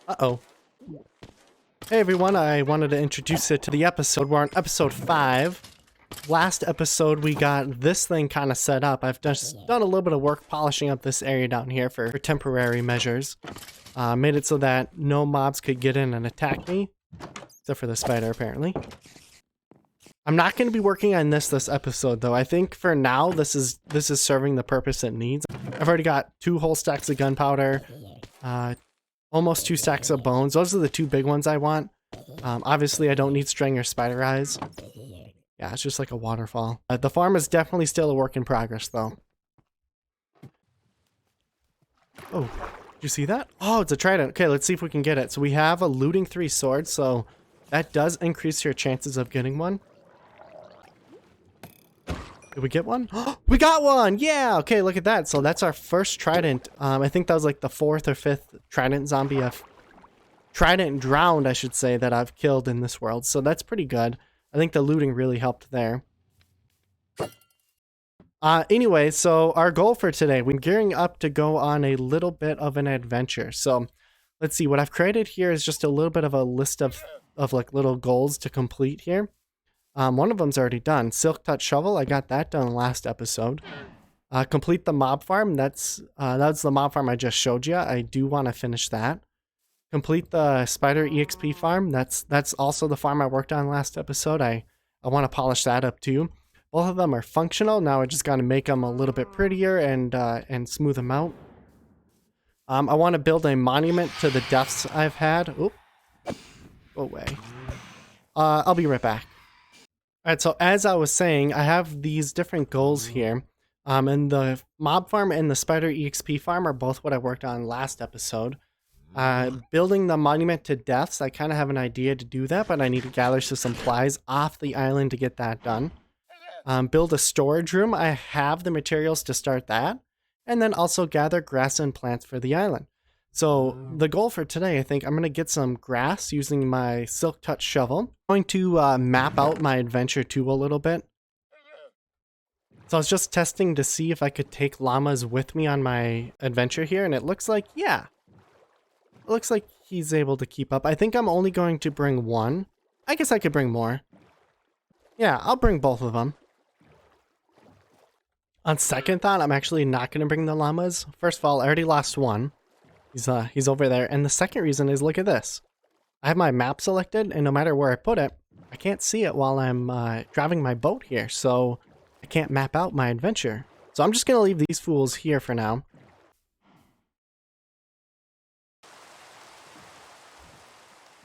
Uh-oh. Hey everyone, I wanted to introduce you to the episode. We're on episode 5. Last episode we got this thing kind of set up. I've just done a little bit of work polishing up this area down here for temporary measures. Made it so that no mobs could get in and attack me. Except for the spider, apparently. I'm not going to be working on this episode though. I think for now this is serving the purpose it needs. I've already got 2 whole stacks of gunpowder. Almost 2 stacks of bones. Those are the 2 big ones I want. Obviously, I don't need string or spider eyes. Yeah, it's just like a waterfall. The farm is definitely still a work in progress, though. Oh, did you see that? Oh, it's a trident. Okay, let's see if we can get it. So we have a looting 3 sword, so that does increase your chances of getting one. Did we get one? We got one! Yeah! Okay, look at that. So that's our first trident. I think that was like the 4th or 5th trident zombie trident drowned, I should say, that I've killed in this world. So that's pretty good. I think the looting really helped there. Anyway, so our goal for today, we're gearing up to go on a little bit of an adventure. So let's see, what I've created here is just a little bit of a list of like little goals to complete here. One of them's already done. Silk Touch Shovel, I got that done last episode. Complete the mob farm, that's the mob farm I just showed you. I do want to finish that. Complete the spider EXP farm, that's also the farm I worked on last episode. I want to polish that up too. Both of them are functional, now I just got to make them a little bit prettier and smooth them out. I want to build a monument to the deaths I've had. Oop. Go away. I'll be right back. Alright, so as I was saying, I have these different goals here. And the mob farm and the spider EXP farm are both what I worked on last episode. Building the monument to deaths, I kind of have an idea to do that, but I need to gather some supplies off the island to get that done. Build a storage room, I have the materials to start that. And then also gather grass and plants for the island. So the goal for today, I think I'm going to get some grass using my Silk Touch shovel. I'm going to map out my adventure too a little bit. So I was just testing to see if I could take llamas with me on my adventure here, and it looks like, yeah. It looks like he's able to keep up. I think I'm only going to bring 1. I guess I could bring more. Yeah, I'll bring both of them. On second thought, I'm actually not going to bring the llamas. First of all, I already lost 1. He's over there. And the second reason is, look at this. I have my map selected, and no matter where I put it, I can't see it while I'm driving my boat here, so I can't map out my adventure. So I'm just going to leave these fools here for now.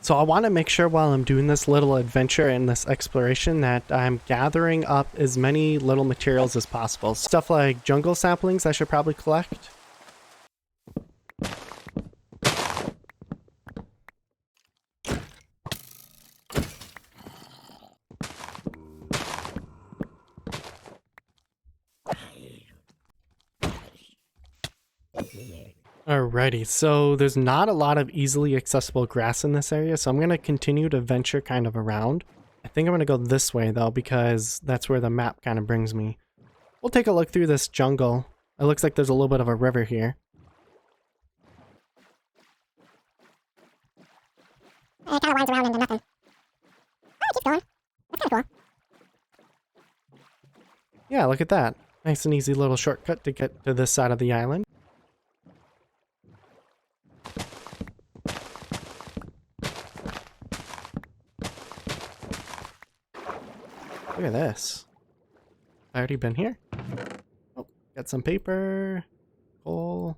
So I want to make sure while I'm doing this little adventure and this exploration that I'm gathering up as many little materials as possible. Stuff like jungle saplings I should probably collect. Alrighty, so there's not a lot of easily accessible grass in this area, so I'm going to continue to venture kind of around. I think I'm going to go this way though, because that's where the map kind of brings me. We'll take a look through this jungle. It looks like there's a little bit of a river here. It kind of winds around into nothing. Oh, it keeps going. That's kind of cool. Yeah, look at that. Nice and easy little shortcut to get to this side of the island. Look at this. I already been here. Oh, got some paper, coal.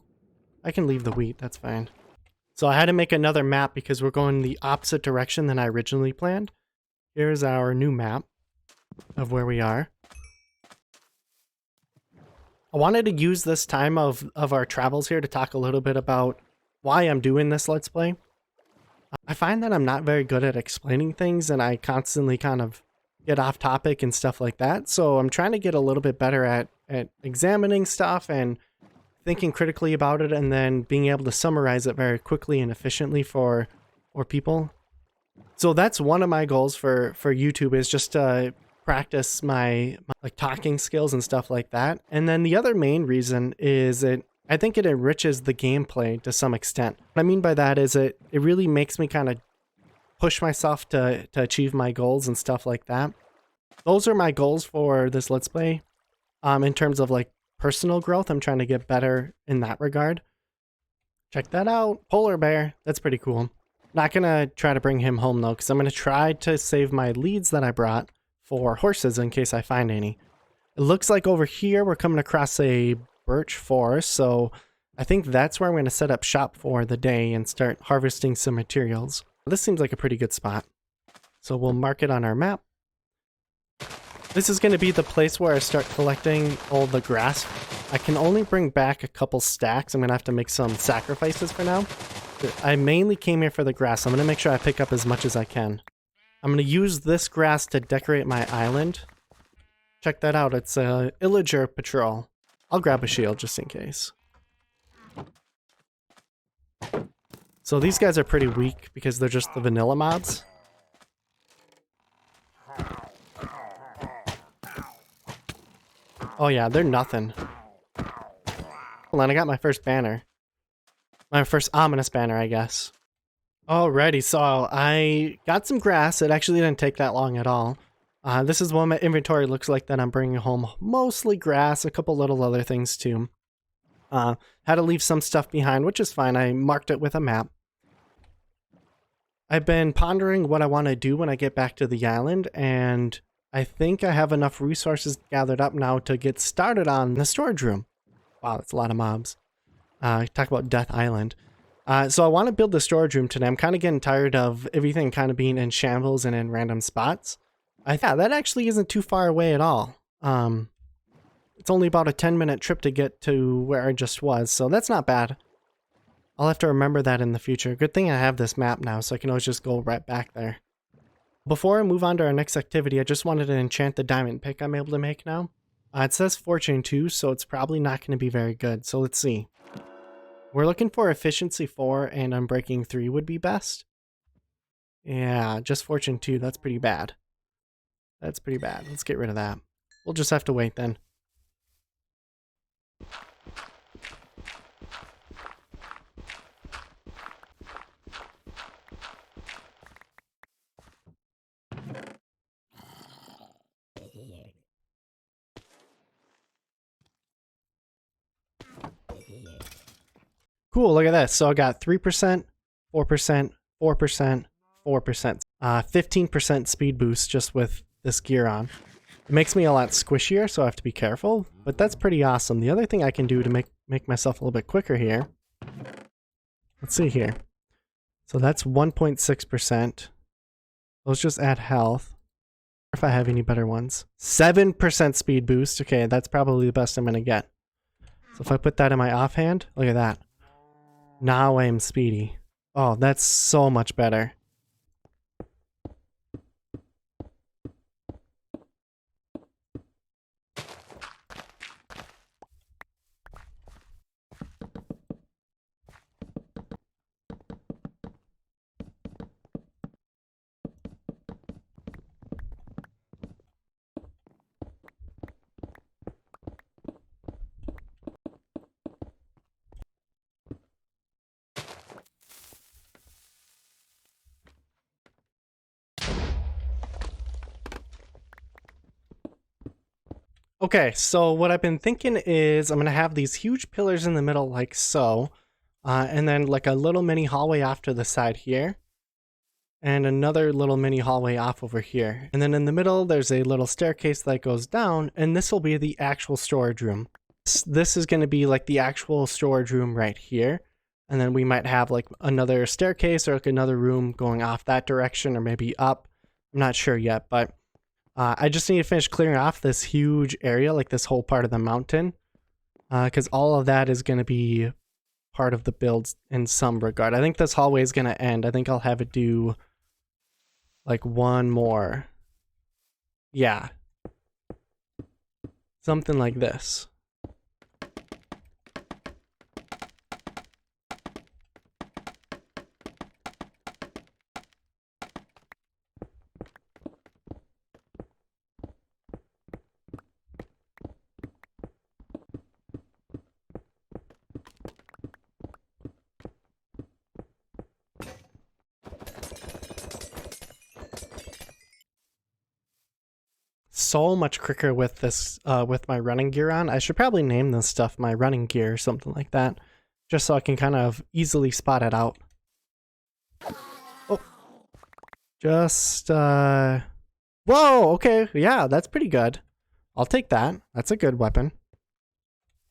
I can leave the wheat, that's fine. So I had to make another map because we're going the opposite direction than I originally planned. Here's our new map of where we are. I wanted to use this time of our travels here to talk a little bit about why I'm doing this Let's Play. I find that I'm not very good at explaining things, and I constantly kind of get off topic and stuff like that. So I'm trying to get a little bit better at examining stuff and thinking critically about it, and then being able to summarize it very quickly and efficiently for people. So that's one of my goals for YouTube, is just to practice my like talking skills and stuff like that. And then the other main reason is I think it enriches the gameplay to some extent. What I mean by that is it really makes me kind of push myself to achieve my goals and stuff like that. Those are my goals for this Let's Play. In terms of like personal growth, I'm trying to get better in that regard. Check that out, polar bear. That's pretty cool. Not gonna try to bring him home though, because I'm gonna try to save my leads that I brought for horses in case I find any. It looks like over here we're coming across a birch forest, so I think that's where I'm gonna set up shop for the day and start harvesting some materials. This seems like a pretty good spot. So we'll mark it on our map. This is going to be the place where I start collecting all the grass. I can only bring back a couple stacks. I'm going to have to make some sacrifices for now. I mainly came here for the grass. I'm going to make sure I pick up as much as I can. I'm going to use this grass to decorate my island. Check that out. It's a illager patrol. I'll grab a shield just in case. So these guys are pretty weak because they're just the vanilla mobs. Oh yeah, they're nothing. Hold on, I got my first banner. My first ominous banner, I guess. Alrighty, so I got some grass. It actually didn't take that long at all. This is what my inventory looks like that I'm bringing home. Mostly grass, a couple little other things too. Had to leave some stuff behind, which is fine. I marked it with a map. I've been pondering what I want to do when I get back to the island, and I think I have enough resources gathered up now to get started on the storage room. Wow, that's a lot of mobs. Talk about Death Island. So I want to build the storage room today. I'm kind of getting tired of everything kind of being in shambles and in random spots. Yeah, that actually isn't too far away at all. It's only about a 10-minute trip to get to where I just was, so that's not bad. I'll have to remember that in the future. Good thing I have this map now, so I can always just go right back there. Before I move on to our next activity, I just wanted to enchant the diamond pick I'm able to make now. It says Fortune 2, so it's probably not going to be very good. So let's see. We're looking for Efficiency 4 and Unbreaking 3 would be best. Yeah, just Fortune 2. That's pretty bad. That's pretty bad. Let's get rid of that. We'll just have to wait then. Cool, look at this. So I got 3%, 4%, 4%, 4%, 15% speed boost just with this gear on. It makes me a lot squishier, so I have to be careful, but that's pretty awesome. The other thing I can do to make myself a little bit quicker here. Let's see here. So that's 1.6%. Those just add health. If I have any better ones. 7% speed boost. Okay, that's probably the best I'm going to get. So if I put that in my offhand, look at that. Now I am speedy. Oh, that's so much better. Okay, so what I've been thinking is I'm going to have these huge pillars in the middle like so, and then like a little mini hallway off to the side here, and another little mini hallway off over here. And then in the middle, there's a little staircase that goes down, and this will be the actual storage room. This is going to be like the actual storage room right here. And then we might have like another staircase or like another room going off that direction or maybe up. I'm not sure yet, but I just need to finish clearing off this huge area, like this whole part of the mountain, because all of that is going to be part of the build in some regard. I think this hallway is going to end. I think I'll have it do like one more. Yeah. Something like this. so much quicker with this, with my running gear on. I should probably name this stuff my running gear or something like that, just so I can kind of easily spot it out. Oh, just, whoa, okay, yeah, that's pretty good. I'll take that. That's a good weapon.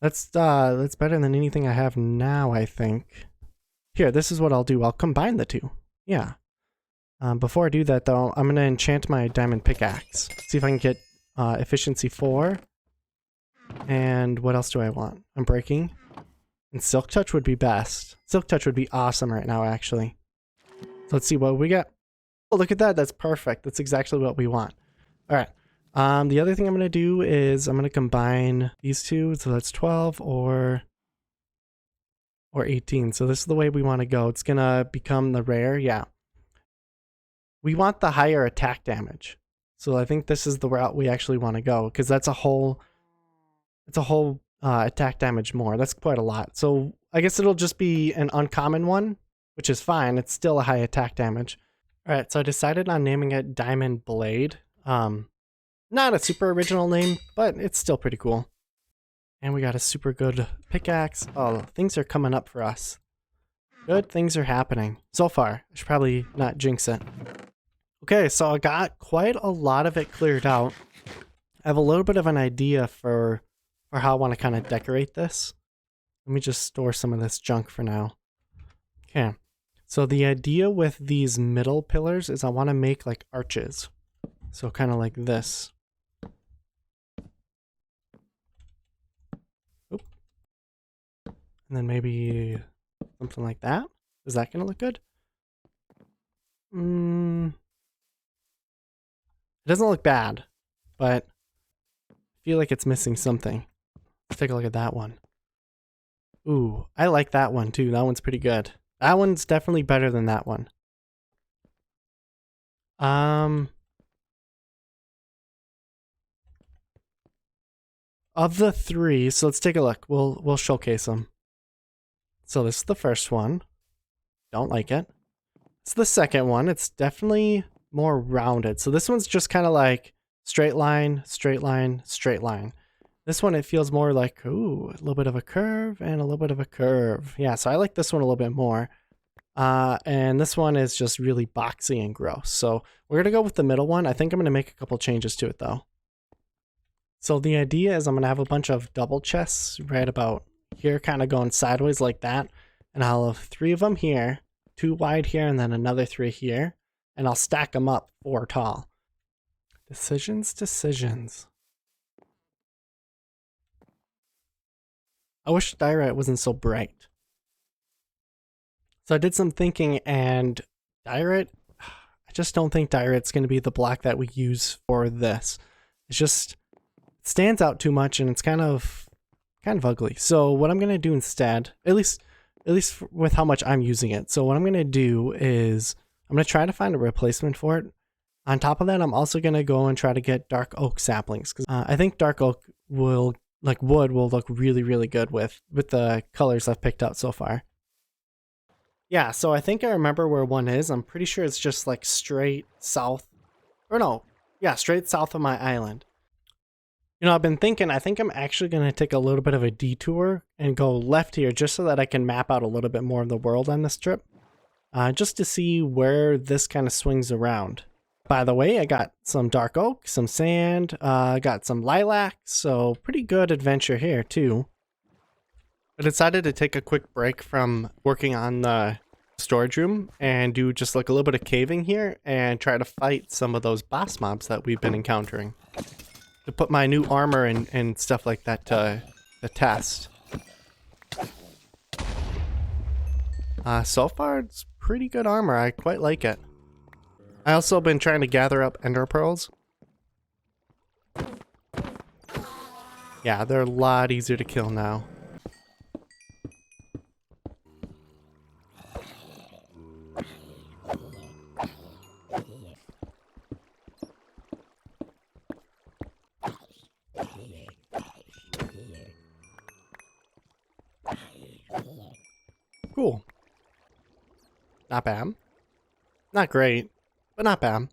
That's better than anything I have now, I think. Here, this is what I'll do. I'll combine the two. Yeah. Before I do that, though, I'm going to enchant my diamond pickaxe. See if I can get efficiency 4. And what else do I want? Unbreaking. And Silk Touch would be best. Silk Touch would be awesome right now, actually. So let's see what we got. Oh, look at that. That's perfect. That's exactly what we want. All right. The other thing I'm going to do is I'm going to combine these two. So that's 12 or 18. So this is the way we want to go. It's going to become the rare. Yeah. We want the higher attack damage. So I think this is the route we actually want to go, because that's a whole attack damage more. That's quite a lot. So I guess it'll just be an uncommon one, which is fine. It's still a high attack damage. All right, so I decided on naming it Diamond Blade. Not a super original name, but it's still pretty cool. And we got a super good pickaxe. Oh, things are coming up for us. Good things are happening so far. I should probably not jinx it. Okay, so I got quite a lot of it cleared out. I have a little bit of an idea for how I want to kind of decorate this. Let me just store some of this junk for now. Okay, so the idea with these middle pillars is I want to make like arches. So kind of like this. Oop. And then maybe something like that. Is that going to look good? It doesn't look bad, but I feel like it's missing something. Let's take a look at that one. Ooh, I like that one too. That one's pretty good. That one's definitely better than that one. Of the three, so let's take a look. We'll showcase them. So this is the first one. Don't like it. It's the second one. It's definitely more rounded. So this one's just kind of like straight line, straight line, straight line. This one, it feels more like, ooh, a little bit of a curve and a little bit of a curve. Yeah, so I like this one a little bit more. And this one is just really boxy and gross. So we're going to go with the middle one. I think I'm going to make a couple changes to it though. So the idea is I'm going to have a bunch of double chests right about here, kind of going sideways like that. And I'll have 3 of them here, 2 wide here, and then another 3 here. And I'll stack them up 4 tall. Decisions. I wish diorite wasn't so bright. So I did some thinking, and diorite, I just don't think diorite's going to be the block that we use for this. It's just, it stands out too much, and it's kind of ugly. So what I'm going to do instead, at least with how much I'm using it. So what I'm going to do is I'm going to try to find a replacement for it. On top of that, I'm also going to go and try to get dark oak saplings, because I think dark oak will, like wood, will look really, really good with the colors I've picked out so far. Yeah, so I think I remember where one is. I'm pretty sure it's just like straight south, or no, yeah, straight south of my island. You know, I've been thinking, I think I'm actually going to take a little bit of a detour and go left here just so that I can map out a little bit more of the world on this trip. Just to see where this kind of swings around. By the way, I got some dark oak, some sand, got some lilac, so pretty good adventure here too. I decided to take a quick break from working on the storage room and do just like a little bit of caving here and try to fight some of those boss mobs that we've been encountering. To put my new armor and stuff like that to the test. So far, it's pretty good armor. I quite like it. I also been trying to gather up ender pearls. Yeah, they're a lot easier to kill now. Cool. Not bad. Not great, but not bad.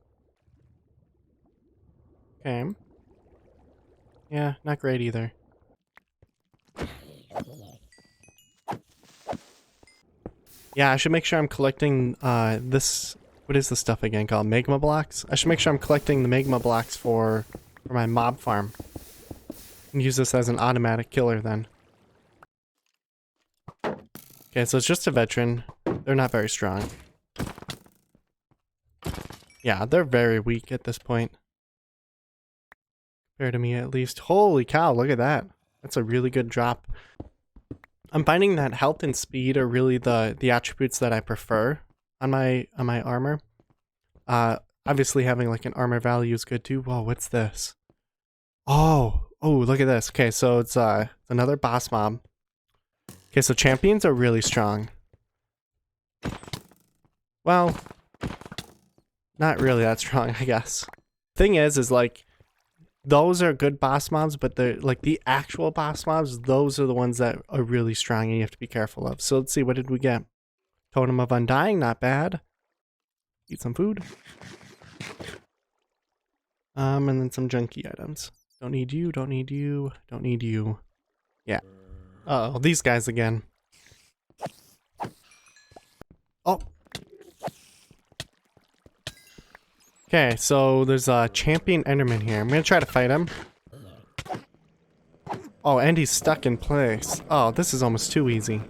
Okay. Yeah, not great either. Yeah, I should make sure I'm collecting this. What is this stuff again called? Magma blocks? I should make sure I'm collecting the magma blocks for my mob farm. And use this as an automatic killer then. Okay, so it's just a veteran. They're not very strong. Yeah, they're very weak at this point. Compared to me at least. Holy cow, look at that. That's a really good drop. I'm finding that health and speed are really the attributes that I prefer on my armor. Obviously having like an armor value is good too. Whoa, what's this? Oh, look at this. Okay, so it's another boss mob. Okay, so champions are really strong. Well, not really that strong, I guess. Thing is like those are good boss mobs, but they're like the actual boss mobs, those are the ones that are really strong and you have to be careful of. So let's see, what did we get? Totem of Undying, not bad. Eat some food. And then some junky items. Don't need you, don't need you, don't need you. Yeah. Uh-oh, these guys again. Oh. Okay, so there's a champion Enderman here. I'm gonna try to fight him. Oh, and he's stuck in place. Oh, this is almost too easy.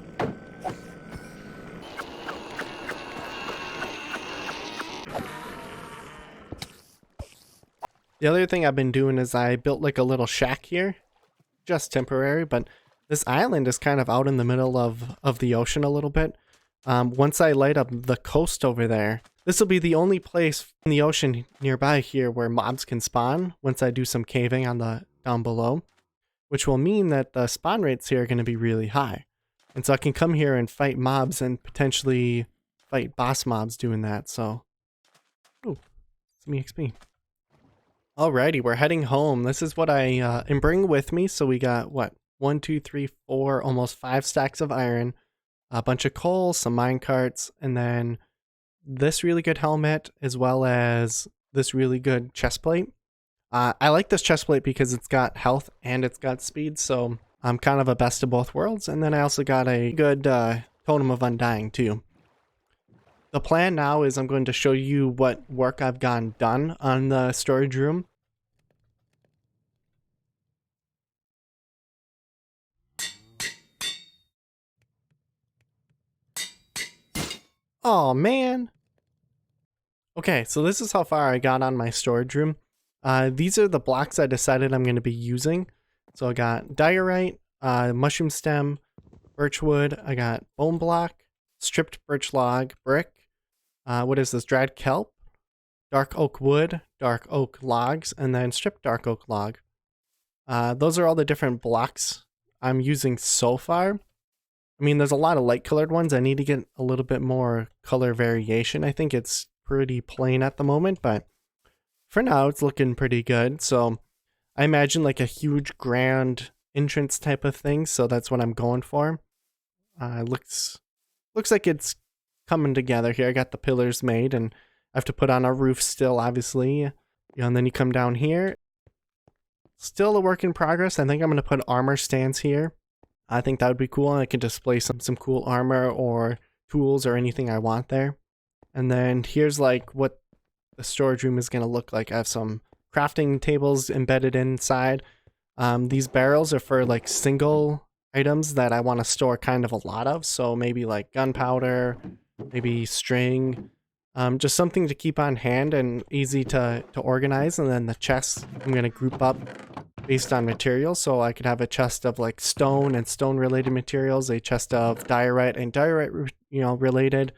The other thing I've been doing is I built like a little shack here. Just temporary, but this island is kind of out in the middle of the ocean a little bit. Once I light up the coast over there, this will be the only place in the ocean nearby here where mobs can spawn once I do some caving on the down below, which will mean that the spawn rates here are going to be really high. And so I can come here and fight mobs and potentially fight boss mobs doing that. So, ooh, some EXP. Alrighty, we're heading home. This is what I am bringing with me. So we got what? 1, 2, 3, 4, almost 5 stacks of iron, a bunch of coal, some mine carts, and then this really good helmet, as well as this really good chest plate. I like this chest plate because it's got health and it's got speed, so I'm kind of a best of both worlds. And then I also got a good Totem of Undying too. The plan now is I'm going to show you what work I've gotten done on the storage room. Oh man. Okay, so this is how far I got on my storage room. These are the blocks I decided I'm going to be using. So I got diorite, mushroom stem, birch wood, I got bone block, stripped birch log, brick, what is this, dried kelp, dark oak wood, dark oak logs, and then stripped dark oak log. Those are all the different blocks I'm using so far. I mean, there's a lot of light colored ones. I need to get a little bit more color variation. I think it's pretty plain at the moment, but for now it's looking pretty good. So I imagine like a huge grand entrance type of thing. So that's what I'm going for. Looks like it's coming together here. I got the pillars made and I have to put on a roof still, obviously. And then you come down here. Still a work in progress. I think I'm going to put armor stands here. I think that would be cool. I can display some cool armor or tools or anything I want there. And then here's like what the storage room is going to look like. I have some crafting tables embedded inside. These barrels are for like single items that I want to store kind of a lot of. So maybe like gunpowder, maybe string, just something to keep on hand and easy to organize. And then the chests I'm going to group up based on materials, so I could have a chest of like stone and stone related materials, a chest of diorite and diorite related,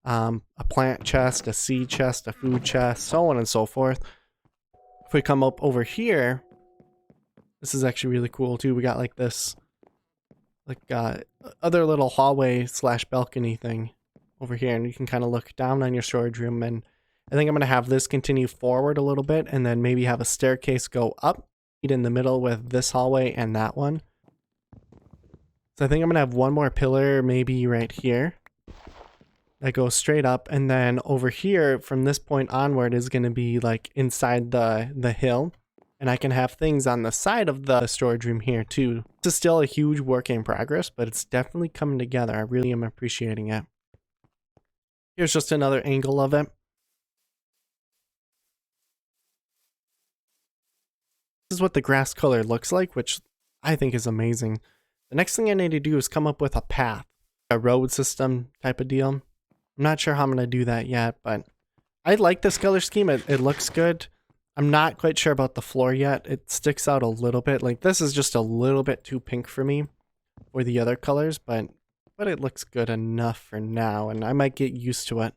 a plant chest, a seed chest, a food chest, so on and so forth. If we come up over here, this is actually really cool too. We got like this like other little hallway / balcony thing over here, and you can kind of look down on your storage room. And I think I'm going to have this continue forward a little bit and then maybe have a staircase go up in the middle with this hallway and that one. So I think I'm gonna have one more pillar maybe right here that goes straight up, and then over here from this point onward is gonna be like inside the hill. And I can have things on the side of the storage room here too. This is still a huge work in progress, but it's definitely coming together. I really am appreciating it. Here's just another angle of it. This is what the grass color looks like, which I think is amazing. The next thing I need to do is come up with a path, a road system type of deal. I'm not sure how I'm going to do that yet, but I like this color scheme. It looks good. I'm not quite sure about the floor yet. It sticks out a little bit. Like this is just a little bit too pink for me for the other colors, but it looks good enough for now, and I might get used to it.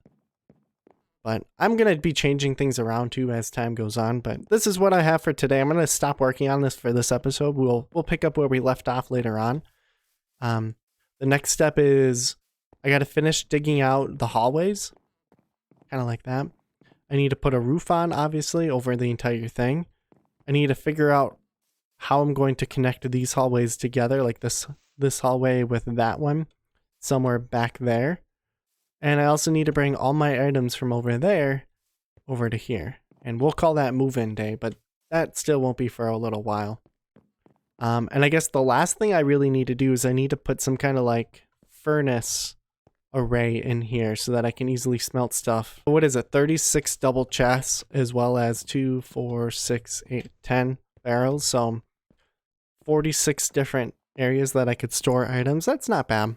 But I'm going to be changing things around too as time goes on, but this is what I have for today. I'm going to stop working on this for this episode. We'll pick up where we left off later on. The next step is I got to finish digging out the hallways, kind of like that. I need to put a roof on, obviously, over the entire thing. I need to figure out how I'm going to connect these hallways together, like this hallway with that one, somewhere back there. And I also need to bring all my items from over there over to here. And we'll call that move-in day, but that still won't be for a little while. And I guess the last thing I really need to do is I need to put some kind of like furnace array in here so that I can easily smelt stuff. What is it? 36 double chests as well as 2, 4, 6, 8, 10 barrels. So 46 different areas that I could store items. That's not bad.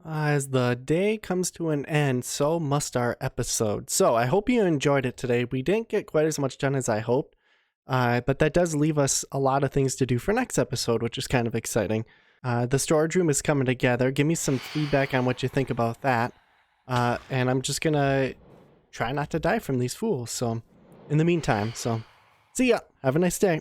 As the day comes to an end, so must our episode. So I hope you enjoyed it today. We didn't get quite as much done as I hoped, but that does leave us a lot of things to do for next episode, which is kind of exciting. The storage room is coming together. Give me some feedback on what you think about that. And I'm just gonna try not to die from these fools. So in the meantime, see ya. Have a nice day.